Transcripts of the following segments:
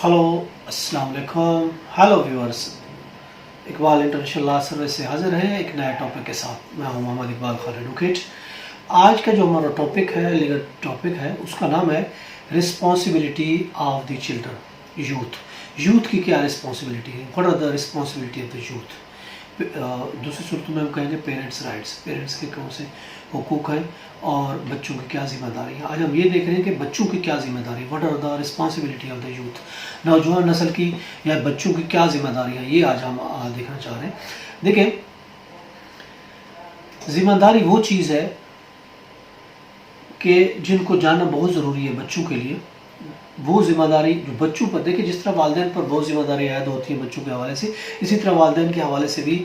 Hello अस्सलाम वालेकुम। Hello viewers, Iqbal international law service से हाजिर है एक नया टॉपिक के साथ। मैं हूं मोहम्मद इकबाल खान एडवोकेट। आज का जो हमारा टॉपिक है, लीगल टॉपिक है, उसका नाम है responsibility of the children, youth की क्या रिस्पॉन्सिबिलिटी है, what are the responsibility of the youth. दूसरी सूरत में हम कहेंगे पेरेंट्स राइट्स, पेरेंट्स के कौन से हुकूक हैं और बच्चों की क्या जिम्मेदारी है। आज हम ये देख रहे हैं कि बच्चों की क्या जिम्मेदारी है, what are the responsibility of the youth, नौजवान नस्ल की या बच्चों की क्या जिम्मेदारी है, ये आज हम देखना चाह रहे हैं। देखें, जिम्मेदारी वो चीज़ है कि जिनको जानना बहुत ज़रूरी है बच्चों के लिए। वो जिम्मेदारी जो बच्चों पर, देखिए जिस तरह वालिदैन पर बहुत जिम्मेदारी आयद होती है बच्चों के हवाले से, इसी तरह वालिदैन के हवाले से भी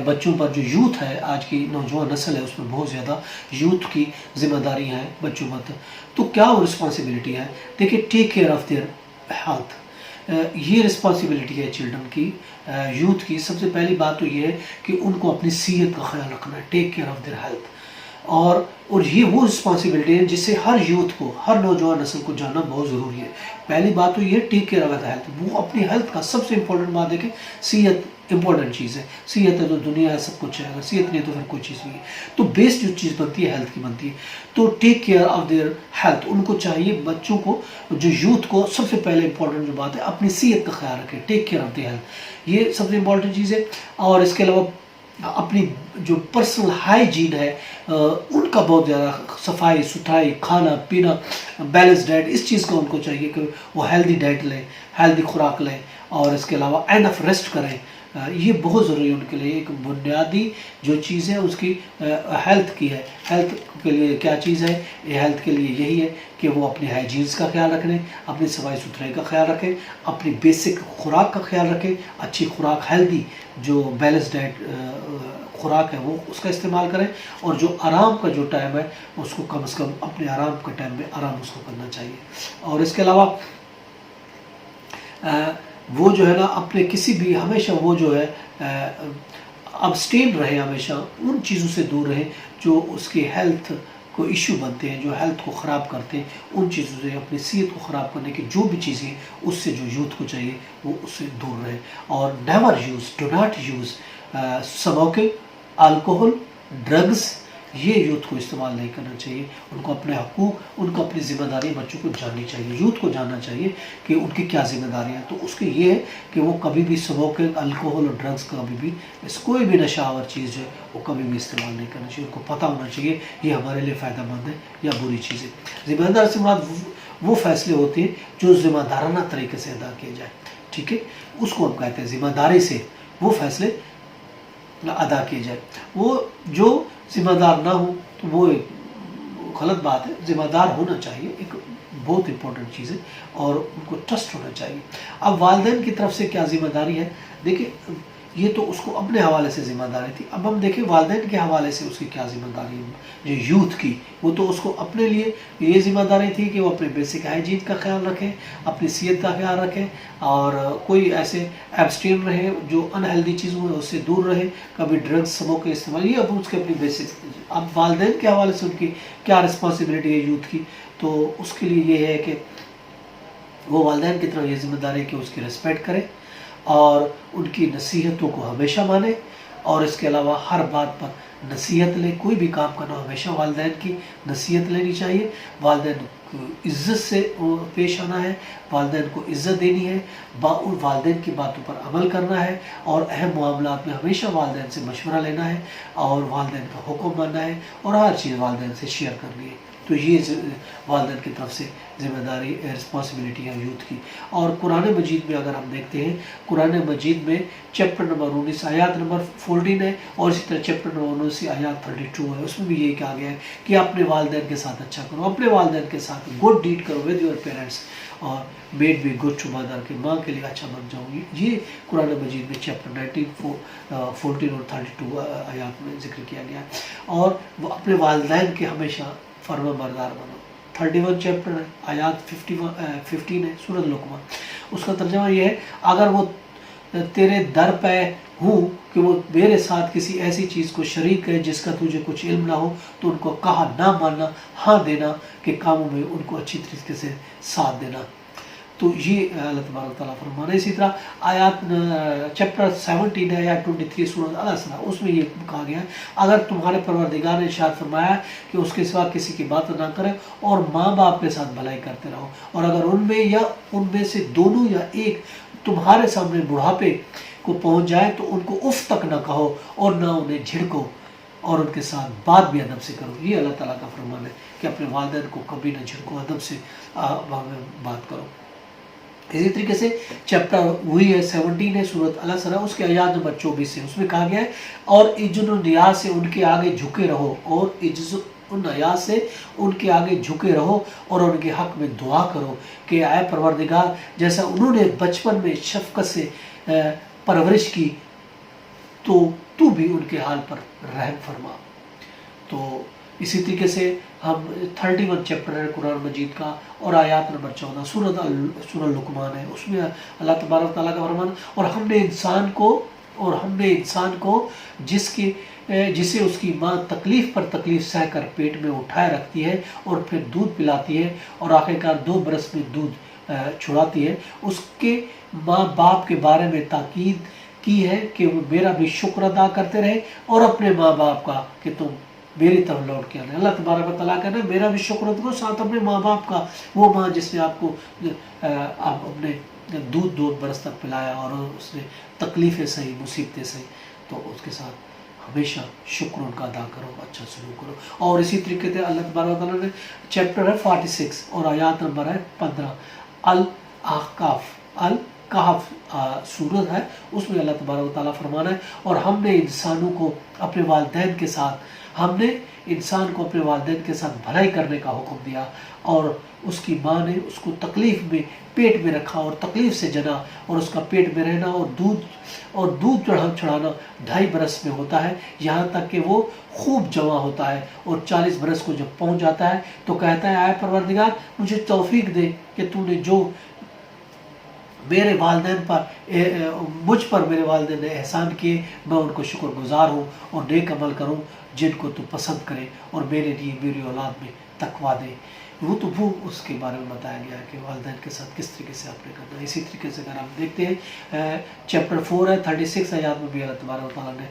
बच्चों पर, जो यूथ है, आज की नौजवान नस्ल है, उसमें बहुत ज़्यादा यूथ की जिम्मेदारी हैं बच्चों पर। तो क्या वो रिस्पॉन्सिबिलिटी है? देखिए, take care of their health, ये रिस्पॉन्सिबिलिटी है चिल्ड्रन की, यूथ की। सबसे पहली बात तो ये है कि उनको अपनी सेहत का ख्याल रखना है, take care of their health. और ये वो रिस्पॉन्सिबिलिटी है जिससे हर यूथ को, हर नौजवान नस्ल को जानना बहुत ज़रूरी है। पहली बात तो ये टेक केयर ऑफ हेल्थ, वो अपनी हेल्थ का सबसे इंपॉर्टेंट बात है कि सेहत इंपॉर्टेंट चीज़ है। सेहत है तो दुनिया है, सब कुछ है, अगर सेहत नहीं है तो फिर कोई चीज़ नहीं है। तो बेस्ट जो चीज़ बनती है हेल्थ की बनती है। तो take care of their health, उनको चाहिए, बच्चों को, जो यूथ को, सबसे पहले इंपॉर्टेंट जो बात है अपनी सेहत का ख्याल रखें, take care of the health, ये सबसे इंपॉर्टेंट चीज़ है। और इसके अलावा अपनी जो पर्सनल हाइजीन है, उनका बहुत ज़्यादा सफाई सुथराई, खाना पीना, बैलेंस डाइट, इस चीज़ का उनको चाहिए कि वो हेल्दी डाइट लें, हेल्दी खुराक लें, और इसके अलावा एंड ऑफ रेस्ट करें। ये बहुत ज़रूरी है उनके लिए। एक बुनियादी जो चीज़ है उसकी हेल्थ की है। हेल्थ के लिए क्या चीज़ है? ये हेल्थ के लिए यही है कि वो अपनी हाइजीन्स का ख्याल रखें, अपनी सफाई सुथराई का ख्याल रखें, अपनी बेसिक खुराक का ख्याल रखें, अच्छी खुराक, हेल्दी जो बैलेंस डाइट खुराक है वो उसका इस्तेमाल करें। और जो आराम का जो टाइम है उसको कम से कम अपने आराम के टाइम में आराम उसको करना चाहिए। और इसके अलावा वो जो है ना, अपने किसी भी, हमेशा वो जो है अब्सटेन रहे, हमेशा उन चीज़ों से दूर रहे जो उसके हेल्थ को इशू बनते हैं, जो हेल्थ को ख़राब करते हैं। उन चीज़ों से, अपनी सेहत को ख़राब करने की जो भी चीज़ें, उससे जो यूथ को चाहिए वो उससे दूर रहे। और never use, do not use smoking, alcohol, drugs, ये यूथ को इस्तेमाल नहीं करना चाहिए। उनको अपने हकूक़, उनको अपनी ज़िम्मेदारी बच्चों को जाननी चाहिए, यूथ को जानना चाहिए कि उनकी क्या ज़िम्मेदारियाँ। तो उसके ये है कि वो कभी भी स्मोकिंग, अल्कोहल और ड्रग्स का कभी भी, कोई भी नशावर चीज़ है वो कभी भी इस्तेमाल नहीं करना चाहिए। उनको पता होना चाहिए ये हमारे लिए फ़ायदेमंद है या बुरी चीज़ है। ज़िम्मेदार से बात वो फ़ैसले होते हैं जो ज़िम्मेदाराना तरीके से अदा किए जाए, ठीक है, उसको हम कहते हैं ज़िम्मेदारी से वो फ़ैसले अदा किए जाए। वो जो ज़िम्मेदार ना हो तो वो एक गलत बात है। ज़िम्मेदार होना चाहिए, एक बहुत इंपॉर्टेंट चीज़ है, और उनको ट्रस्ट होना चाहिए। अब वालिदैन की तरफ से क्या ज़िम्मेदारी है? देखिए, ये तो उसको अपने हवाले से ज़िम्मेदारी थी। अब हम देखें वालिदैन के हवाले से उसकी क्या ज़िम्मेदारी है जो यूथ की। वो तो उसको अपने लिए ये ज़िम्मेदारी थी कि वो अपने बेसिक हाइजीन का ख्याल रखें, अपनी सेहत का ख्याल रखें, और कोई ऐसे एब्सटेन रहे जो अनहेल्दी चीज़ों में उससे दूर रहे, कभी ड्रग्स स्मोक के इस्तेमाल, ये अब उसके अपनी बेसिक। अब वालिदैन के हवाले से उनकी क्या रिस्पॉन्सिबिलिटी है यूथ की? तो उसके लिए ये है कि वो वालिदैन की तरफ ये ज़िम्मेदारी है कि उसकी रिस्पेक्ट करें और उनकी नसीहतों को हमेशा माने, और इसके अलावा हर बात पर नसीहत ले। कोई भी काम करना हमेशा वालिदैन की नसीहत लेनी चाहिए, वालिदैन को इज़्ज़त से पेश आना है, वालिदैन को इज़्ज़त देनी है, वालिदैन की बातों पर अमल करना है, और अहम मामलात में हमेशा वालिदैन से मशवरा लेना है, और वालिदैन का हुक्म मानना है, और हर चीज़ वालिदैन से शेयर करनी है। तो ये वालिदैन की तरफ से ज़िम्मेदारी, रिस्पॉन्सिबिलिटी है यूथ की। और कुरान मजीद में अगर हम देखते हैं, कुरान मजीद में चैप्टर नंबर 19 आयत नंबर 14 है, और इसी तरह चैप्टर नंबर 19 आयत 32 है। उसमें भी यही कहा गया है कि अपने वालिदैन के साथ अच्छा करो, अपने वालिदैन के साथ गुड डीड करो विद योर पेरेंट्स, और made be good to mother, के माँ के लिए अच्छा बन जाओगी। ये कुरान मजीद में चैप्टर 19, 14 और 32 आयत में जिक्र किया गया है। और वो अपने वालिदैन के हमेशा फर्मा बरदार बनो। 31 चैप्टर है, आयत 15 है, सूरत लुक़मान। उसका तर्जुमा ये है, अगर वो तेरे दर पे हूँ कि वो मेरे साथ किसी ऐसी चीज़ को शरीक है जिसका तुझे कुछ इल्म ना हो, तो उनको कहा ना मानना, हाँ देना, कि कामों में उनको अच्छी तरीके से साथ देना। تو یہ اللہ تبارک تعالیٰ فرمانا ہے. اسی طرح آیات چیپٹر 17 ہے یا 23 سورۃ الاسراء، اس میں یہ کہا گیا ہے اگر تمہارے پروردگار نے ارشاد فرمایا کہ اس کے سوا کسی کی بات نہ کرے اور ماں باپ کے ساتھ بھلائی کرتے رہو، اور اگر ان میں سے دونوں یا ایک تمہارے سامنے بڑھاپے کو پہنچ جائے تو ان کو اف تک نہ کہو اور نہ انہیں جھڑکو، اور ان کے ساتھ بات بھی ادب سے کرو. یہ اللہ تعالیٰ کا فرمان ہے کہ اپنے والدین کو کبھی نہ جھڑکو، ادب سے بات کرو. اسی طریقے سے چیپٹر وہی ہے 17 ہے سورۃ الاسراء، اس کے آیات نمبر 24 ہے، اس میں کہا گیا ہے اور عجز و نیاز سے ان کے آگے جھکے رہو، اور عجز و نیاز سے ان کے آگے جھکے رہو اور ان کے حق میں دعا کرو کہ اے پروردگار جیسا انہوں نے بچپن میں شفقت سے پرورش کی تو بھی ان کے حال پر رحم فرما. تو اسی طریقے سے ہم 31 چیپٹر ہے قرآن مجید کا اور آیات نمبر 14 سورہ لقمان ہے، اس میں اللہ تبارک تعالیٰ کا فرمان اور ہم نے انسان کو جسے اس کی ماں تکلیف پر تکلیف سہ کر پیٹ میں اٹھائے رکھتی ہے اور پھر دودھ پلاتی ہے اور آخرکار 2 برس میں دودھ چھڑاتی ہے، اس کے ماں باپ کے بارے میں تاکید کی ہے کہ وہ میرا بھی شکر ادا کرتے رہے اور اپنے ماں باپ کا کہ تم میری طرف لوٹ کے آنے. اللہ تبارک و تعالیٰ کہنا میرا بھی شکر کرو، ساتھ اپنے ماں باپ کا، وہ ماں جس نے آپ کو اپنے دودھ 2 برس تک پلایا اور اس نے تکلیفیں سہی، مصیبتیں سہی، تو اس کے ساتھ ہمیشہ شکر ان کا ادا کرو، اچھا سلوک کرو. اور اسی طریقے سے اللہ تبارک و تعالیٰ نے چیپٹر ہے 46 اور آیات نمبر ہے 15 الکہف سورت ہے، اس میں اللہ تبارک و تعالیٰ فرمانا ہے اور ہم نے انسان کو اپنے والدین کے ساتھ بھلائی کرنے کا حکم دیا، اور اس کی ماں نے اس کو تکلیف میں پیٹ میں رکھا اور تکلیف سے جنا، اور اس کا پیٹ میں رہنا اور دودھ چڑھانا 2.5 برس میں ہوتا ہے، یہاں تک کہ وہ خوب جمع ہوتا ہے، اور 40 برس کو جب پہنچ جاتا ہے تو کہتا ہے اے پروردگار مجھے توفیق دے کہ تو نے جو میرے والدین نے احسان کیے میں ان کو شکر گزار ہوں اور نیک عمل کروں جن کو تو پسند کرے، اور میرے لیے میری اولاد میں تقویٰ دے. وہ اس کے بارے میں بتایا گیا ہے کہ والدین کے ساتھ کس طریقے سے آپ نے کرنا ہے. اسی طریقے سے اگر ہم دیکھتے ہیں چیپٹر 4 ہے 36 آیات میں بھی اللہ تبارک و تعالیٰ نے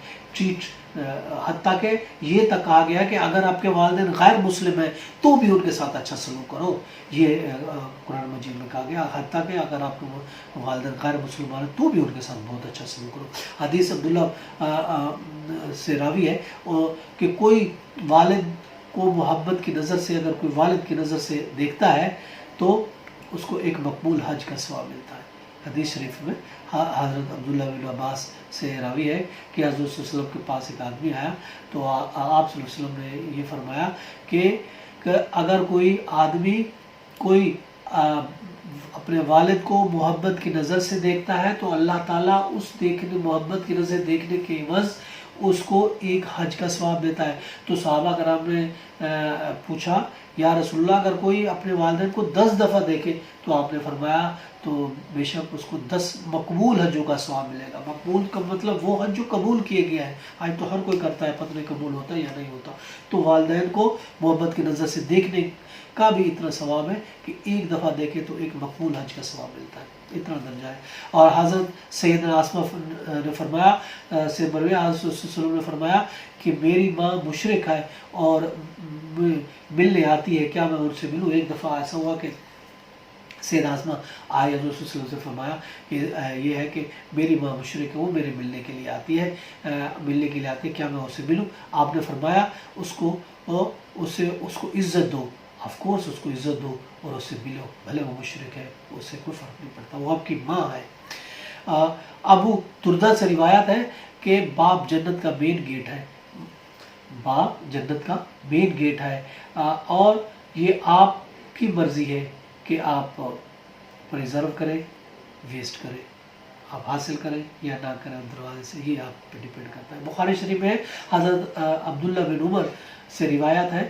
حتیٰ کہ یہ تک کہا گیا کہ اگر آپ کے والدین غیر مسلم ہیں تو بھی ان کے ساتھ اچھا سلوک کرو. یہ قرآن مجید میں کہا گیا حتیٰ کہ اگر آپ کے والدین غیر مسلمان ہیں تو بھی ان کے ساتھ بہت اچھا سلوک کرو. حدیث عبداللہ سے راوی ہے کہ کوئی والد کو محبت کی نظر سے، اگر کوئی والد کی نظر سے دیکھتا ہے تو اس کو ایک مقبول حج کا ثواب ملتا ہے. حدیث شریف میں حضرت عبداللہ بن عباس سے راوی ہے کہ حضرت صلی اللہ علیہ وسلم کے پاس ایک آدمی آیا تو آپ صلی اللہ علیہ وسلم نے یہ فرمایا کہ اگر کوئی آدمی اپنے والد کو محبت کی نظر سے دیکھتا ہے تو اللہ تعالیٰ اس محبت کی نظر دیکھنے کے عوض اس کو ایک حج کا ثواب دیتا ہے. تو صحابہ کرام نے پوچھا یا رسول اللہ اگر کوئی اپنے والدین کو 10 دفعہ دیکھے تو آپ نے فرمایا تو بے شک اس کو 10 مقبول حجوں کا ثواب ملے گا. مقبول کا مطلب وہ حج جو قبول کیے گیا ہے. آج تو ہر کوئی کرتا ہے، پتہ نہیں قبول ہوتا ہے یا نہیں ہوتا. تو والدین کو محبت کی نظر سے دیکھنے کا بھی اتنا ثواب ہے کہ ایک دفعہ دیکھے تو ایک مقبول حج کا ثواب ملتا ہے، اتنا درجہ ہے. اور حضرت سیدنا آسمہ نے فرمایا حضرت صلی اللہ علیہ وسلم نے فرمایا کہ میری ماں مشرک ہے اور ملنے آتی ہے، کیا میں ان سے ملوں؟ ایک دفعہ ایسا ہوا کہ سید آسمہ آئے حضور صلی اللہ علیہ وسلم سے فرمایا کہ یہ ہے کہ میری ماں مشرک ہے، وہ میرے ملنے کے لیے آتی ہے، کیا میں اسے ملوں؟ آپ نے فرمایا اس کو عزت دو، آف کورس اس کو عزت دو اور اس سے ملو، بھلے وہ مشرک ہے، اس سے کوئی فرق نہیں پڑتا، وہ آپ کی ماں ہے. ابو دردہ سے روایت ہے کہ باپ جنت کا مین گیٹ ہے، باپ جنت کا مین گیٹ ہے، اور یہ آپ کی مرضی ہے کہ آپ پریزرو کریں، ویسٹ کریں، آپ حاصل کریں یا نہ کریں دروازے سے، یہ آپ پہ ڈیپینڈ کرتا ہے. بخاری شریف میں حضرت عبداللہ بن عمر سے روایت ہے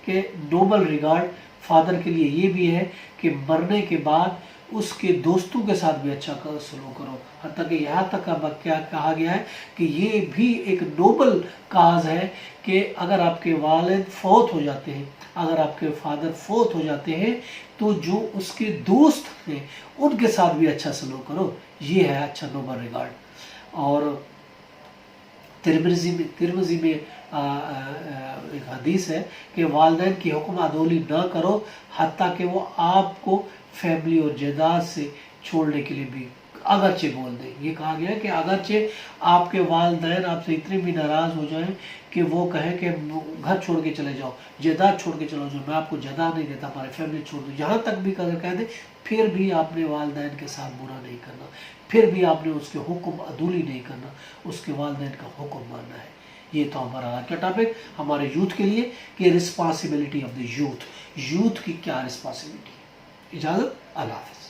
کہ نوبل ریگارڈ فادر کے لیے یہ بھی ہے کہ مرنے کے بعد اس کے دوستوں کے ساتھ بھی اچھا سلوک کرو، حتیٰ کہ یہاں تک اب کیا کہا گیا ہے کہ یہ بھی ایک نوبل کاز ہے کہ اگر آپ کے والد فوت ہو جاتے ہیں، اگر آپ کے فادر فوت ہو جاتے ہیں تو جو اس کے دوست ہیں ان کے ساتھ بھی اچھا سلوک کرو، یہ ہے اچھا نوبل ریگارڈ۔ اور ترمذی میں ایک حدیث ہے کہ والدین کی حکم عدولی نہ کرو حتیٰ کہ وہ آپ کو فیملی اور جائیداد سے چھوڑنے کے لیے بھی اگرچہ بول دیں۔ یہ کہا گیا ہے کہ اگرچہ آپ کے والدین آپ سے اتنے بھی ناراض ہو جائیں کہ وہ کہیں کہ گھر چھوڑ کے چلے جاؤ، جائیداد چھوڑ کے چلو جاؤ، میں آپ کو جائیداد نہیں دیتا، ہماری فیملی چھوڑ دو، یہاں تک بھی اگر کہہ دیں پھر بھی آپ نے والدین کے ساتھ برا نہیں کرنا، پھر بھی آپ نے اس کے حکم عدولی نہیں کرنا، اس کے والدین کا حکم ماننا ہے۔ یہ تو ہمارا آج کا ٹاپک ہمارے یوتھ کے لیے کہ رسپانسبلٹی آف دی یوتھ کی کیا رسپانسبلٹی ہے۔ اجازت، اللہ حافظ۔